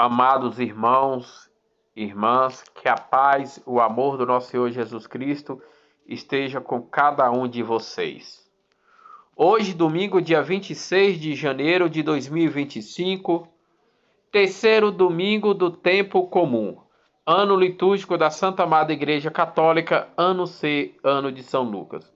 Amados irmãos, irmãs, que a paz, o amor do nosso Senhor Jesus Cristo esteja com cada um de vocês. Hoje, domingo, dia 26 de janeiro de 2025, terceiro domingo do tempo comum, ano litúrgico da Santa Amada Igreja Católica, ano C, ano de São Lucas.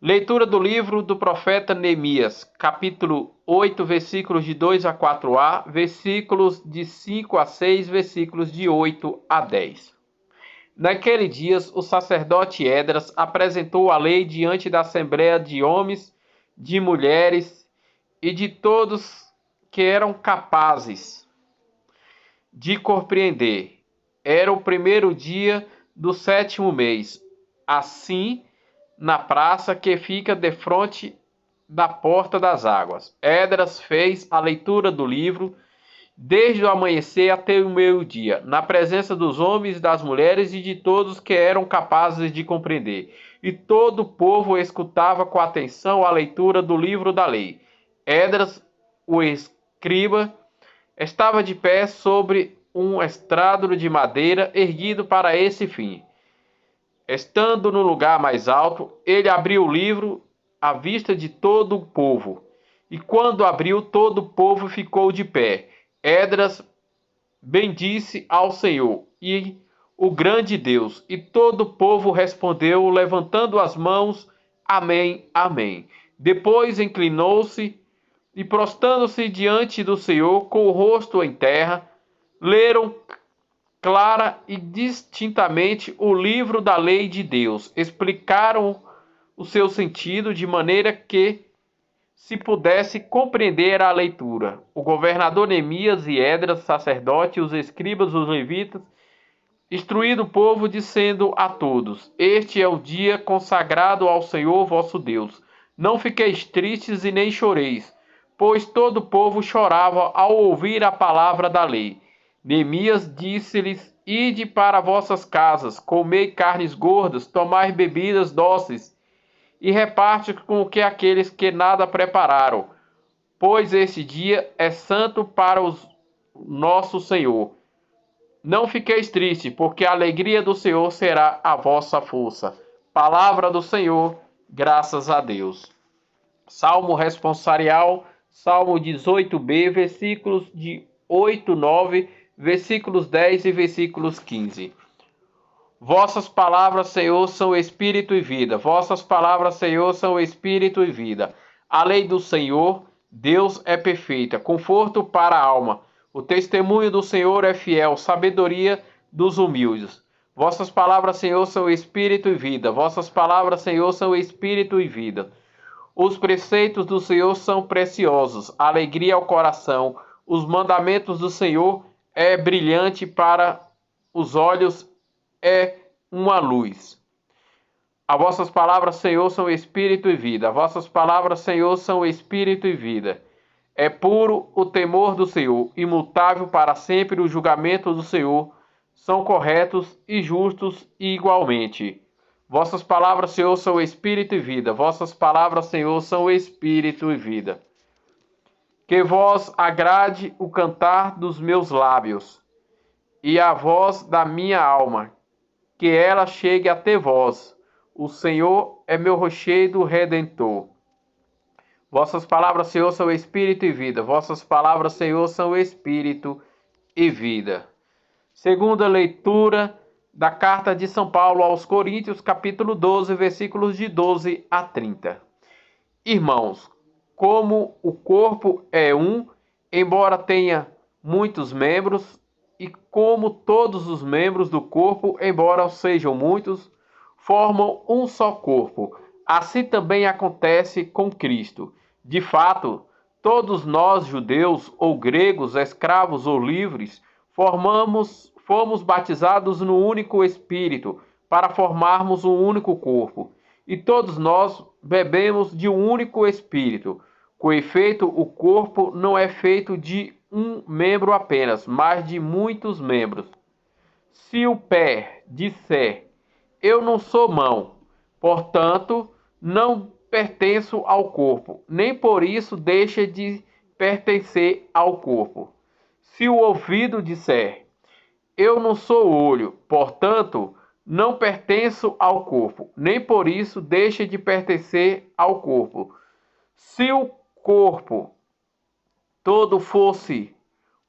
Leitura do livro do profeta Neemias, capítulo 8, versículos de 2 a 4a, versículos de 5 a 6, versículos de 8 a 10. Naquele dias, o sacerdote Esdras apresentou a lei diante da assembleia de homens, de mulheres e de todos que eram capazes de compreender. Era o primeiro dia do 7º mês. Assim, na praça que fica defronte da porta das águas. Esdras fez a leitura do livro desde o amanhecer até o meio-dia, na presença dos homens, das mulheres e de todos que eram capazes de compreender. E todo o povo escutava com atenção a leitura do livro da lei. Esdras, o escriba, estava de pé sobre um estrado de madeira erguido para esse fim. Estando no lugar mais alto, ele abriu o livro à vista de todo o povo. E quando abriu, todo o povo ficou de pé. Esdras bendisse ao Senhor e o grande Deus. E todo o povo respondeu, levantando as mãos: Amém, amém. Depois inclinou-se e, prostrando-se diante do Senhor, com o rosto em terra, leram clara e distintamente o livro da lei de Deus. Explicaram o seu sentido de maneira que se pudesse compreender a leitura. O governador Neemias e Esdras, sacerdote, os escribas, os levitas, instruíram o povo, dizendo a todos: Este é o dia consagrado ao Senhor vosso Deus. Não fiqueis tristes e nem choreis, pois todo o povo chorava ao ouvir a palavra da lei. Neemias disse-lhes: Ide para vossas casas, comei carnes gordas, tomai bebidas doces, e reparte com que aqueles que nada prepararam, pois esse dia é santo para o nosso Senhor. Não fiqueis tristes, porque a alegria do Senhor será a vossa força. Palavra do Senhor, graças a Deus. Salmo responsorial, Salmo 18b, versículos de 8, 9, versículos 10 e versículos 15. Vossas palavras, Senhor, são espírito e vida. Vossas palavras, Senhor, são espírito e vida. A lei do Senhor, Deus, é perfeita, conforto para a alma. O testemunho do Senhor é fiel, sabedoria dos humildes. Vossas palavras, Senhor, são espírito e vida. Vossas palavras, Senhor, são espírito e vida. Os preceitos do Senhor são preciosos, alegria ao coração. Os mandamentos do Senhor é brilhante para os olhos, é uma luz. As vossas palavras, Senhor, são espírito e vida. As vossas palavras, Senhor, são espírito e vida. É puro o temor do Senhor, imutável para sempre o julgamento do Senhor, são corretos e justos igualmente. Vossas palavras, Senhor, são espírito e vida. Vossas palavras, Senhor, são espírito e vida. Que vos agrade o cantar dos meus lábios e a voz da minha alma, que ela chegue até vós. O Senhor é meu rochedo redentor. Vossas palavras, Senhor, são espírito e vida. Vossas palavras, Senhor, são espírito e vida. Segunda leitura da carta de São Paulo aos Coríntios, capítulo 12, versículos de 12 a 30. Irmãos, como o corpo é um, embora tenha muitos membros, e como todos os membros do corpo, embora sejam muitos, formam um só corpo. Assim também acontece com Cristo. De fato, todos nós, judeus ou gregos, escravos ou livres, fomos batizados no único Espírito, para formarmos um único corpo. E todos nós bebemos de um único Espírito. Com efeito, o corpo não é feito de um membro apenas, mas de muitos membros. Se o pé disser, eu não sou mão, portanto, não pertenço ao corpo, nem por isso deixa de pertencer ao corpo. Se o ouvido disser, eu não sou o olho, portanto, não pertenço ao corpo, nem por isso deixa de pertencer ao corpo. Se o corpo todo fosse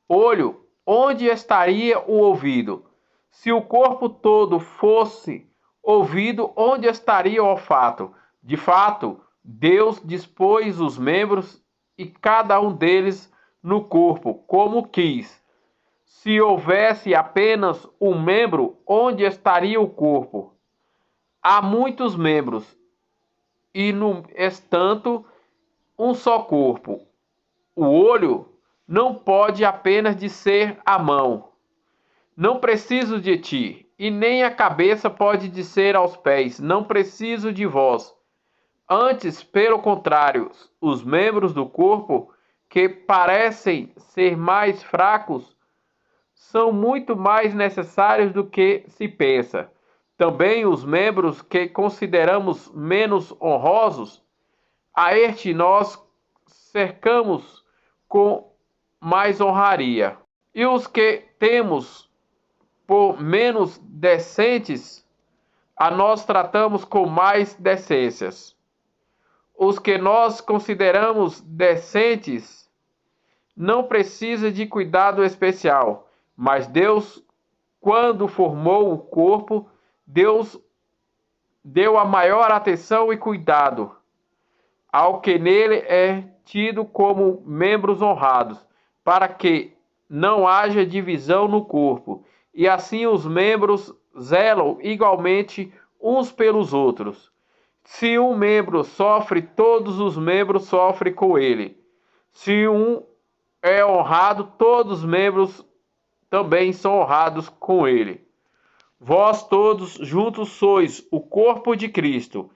olho, onde estaria o ouvido? Se o corpo todo fosse ouvido, onde estaria o olfato? De fato, Deus dispôs os membros e cada um deles no corpo, como quis. Se houvesse apenas um membro, onde estaria o corpo? Há muitos membros, e no entanto, um só corpo. O olho não pode apenas dizer a mão, não preciso de ti, e nem a cabeça pode dizer aos pés, não preciso de vós. Antes, pelo contrário, os membros do corpo, que parecem ser mais fracos, são muito mais necessários do que se pensa. Também os membros que consideramos menos honrosos, a este nós cercamos com mais honraria. E os que temos por menos decentes, a nós tratamos com mais decências. Os que nós consideramos decentes não precisam de cuidado especial, mas Deus, quando formou o corpo, Deus deu a maior atenção e cuidado ao que nele é tido como membros honrados, para que não haja divisão no corpo, e assim os membros zelam igualmente uns pelos outros. Se um membro sofre, todos os membros sofrem com ele. Se um é honrado, todos os membros também são honrados com ele. Vós todos juntos sois o corpo de Cristo.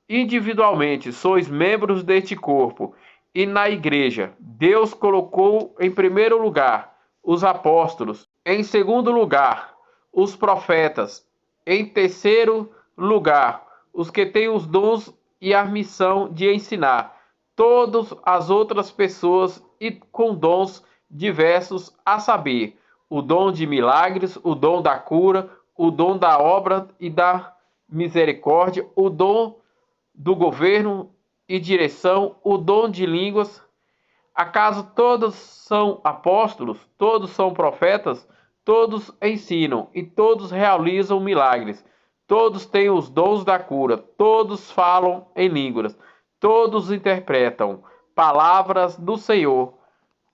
Individualmente sois membros deste corpo, e na igreja Deus colocou em primeiro lugar os apóstolos, em segundo lugar os profetas, em terceiro lugar os que têm os dons e a missão de ensinar todas as outras pessoas e com dons diversos, a saber, o dom de milagres, o dom da cura, o dom da obra e da misericórdia, o dom do governo e direção, o dom de línguas. Acaso todos são apóstolos? Todos são profetas? Todos ensinam e todos realizam milagres. Todos têm os dons da cura. Todos falam em línguas. Todos interpretam palavras do Senhor.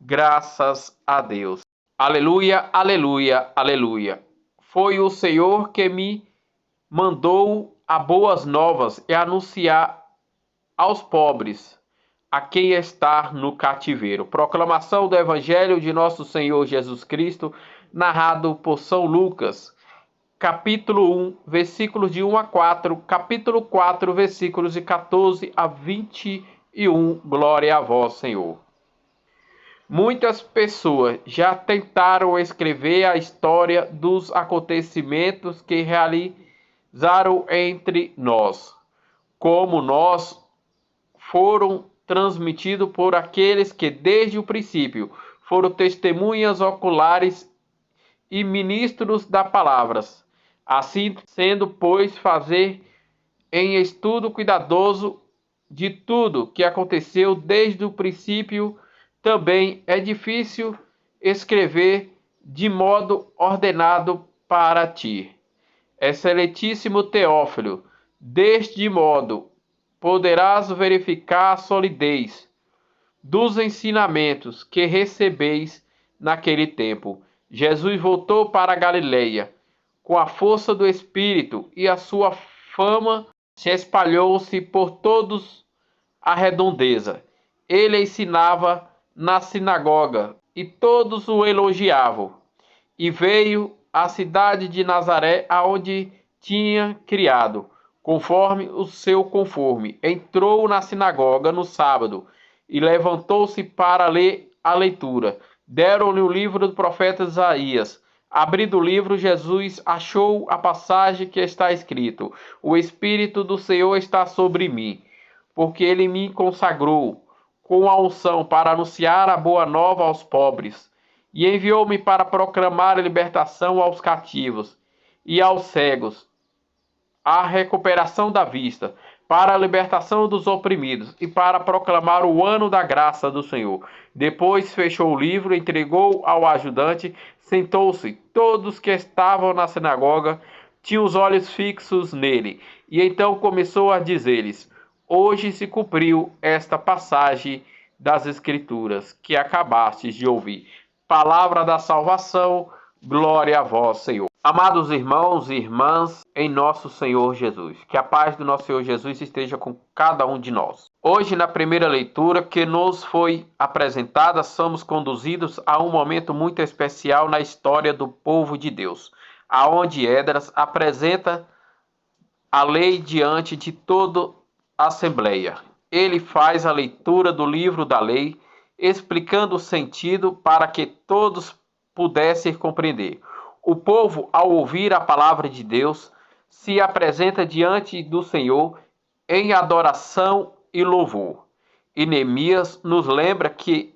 Graças a Deus. Aleluia, aleluia, aleluia. Foi o Senhor que me mandou a boas novas e anunciar aos pobres a quem está no cativeiro. Proclamação do Evangelho de nosso Senhor Jesus Cristo, narrado por São Lucas, capítulo 1, versículos de 1 a 4, capítulo 4, versículos de 14 a 21. Glória a vós, Senhor. Muitas pessoas já tentaram escrever a história dos acontecimentos que realizaram entre nós, como nós foram transmitidos por aqueles que desde o princípio foram testemunhas oculares e ministros da palavra. Assim sendo, pois, fazer em estudo cuidadoso de tudo que aconteceu desde o princípio, também é difícil escrever de modo ordenado para ti. Excelentíssimo Teófilo, deste modo poderás verificar a solidez dos ensinamentos que recebeis naquele tempo. Jesus voltou para a Galileia com a força do Espírito, e a sua fama se espalhou-se por todos a redondeza. Ele ensinava na sinagoga, e todos o elogiavam. E veio à cidade de Nazaré, aonde tinha criado, conforme o seu conforme. Entrou na sinagoga no sábado, e levantou-se para ler a leitura. Deram-lhe o livro do profeta Isaías. Abrindo o livro, Jesus achou a passagem que está escrito: O Espírito do Senhor está sobre mim, porque ele me consagrou com a unção para anunciar a boa nova aos pobres. e enviou-me para proclamar a libertação aos cativos e aos cegos, a recuperação da vista, para a libertação dos oprimidos e para proclamar o ano da graça do Senhor. Depois fechou o livro, entregou ao ajudante, sentou-se. Todos que estavam na sinagoga tinham os olhos fixos nele. E então começou a dizer-lhes: Hoje se cumpriu esta passagem das Escrituras que acabastes de ouvir. Palavra da salvação, glória a vós, Senhor. Amados irmãos e irmãs, em nosso Senhor Jesus, que a paz do nosso Senhor Jesus esteja com cada um de nós. Hoje, na primeira leitura que nos foi apresentada, somos conduzidos a um momento muito especial na história do povo de Deus, aonde Esdras apresenta a lei diante de toda a Assembleia. Ele faz a leitura do livro da lei, explicando o sentido para que todos pudessem compreender. O povo, ao ouvir a palavra de Deus, se apresenta diante do Senhor em adoração e louvor. E Neemias nos lembra que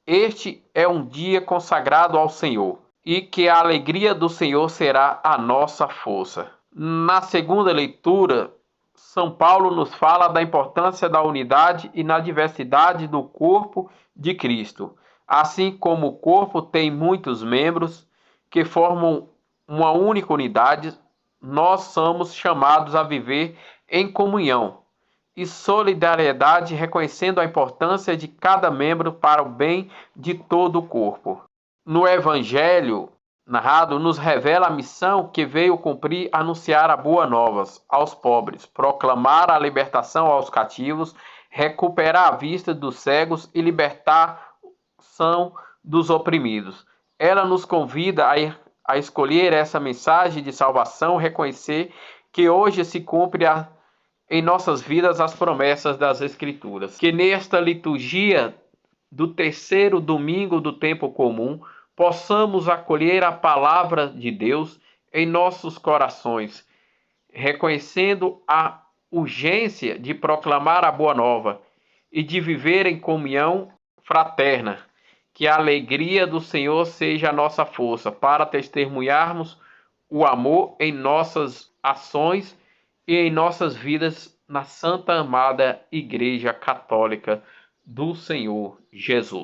este é um dia consagrado ao Senhor e que a alegria do Senhor será a nossa força. Na segunda leitura, São Paulo nos fala da importância da unidade e na diversidade do corpo de Cristo. Assim como o corpo tem muitos membros que formam uma única unidade, nós somos chamados a viver em comunhão e solidariedade, reconhecendo a importância de cada membro para o bem de todo o corpo. No Evangelho narrado, nos revela a missão que veio cumprir: anunciar a boa nova aos pobres, proclamar a libertação aos cativos, recuperar a vista dos cegos e libertação dos oprimidos. Ela nos convida a escolher essa mensagem de salvação, reconhecer que hoje se cumpre em nossas vidas as promessas das Escrituras. Que nesta liturgia do terceiro domingo do tempo comum, possamos acolher a palavra de Deus em nossos corações, reconhecendo a urgência de proclamar a boa nova e de viver em comunhão fraterna. Que a alegria do Senhor seja a nossa força para testemunharmos o amor em nossas ações e em nossas vidas na Santa Amada Igreja Católica do Senhor Jesus.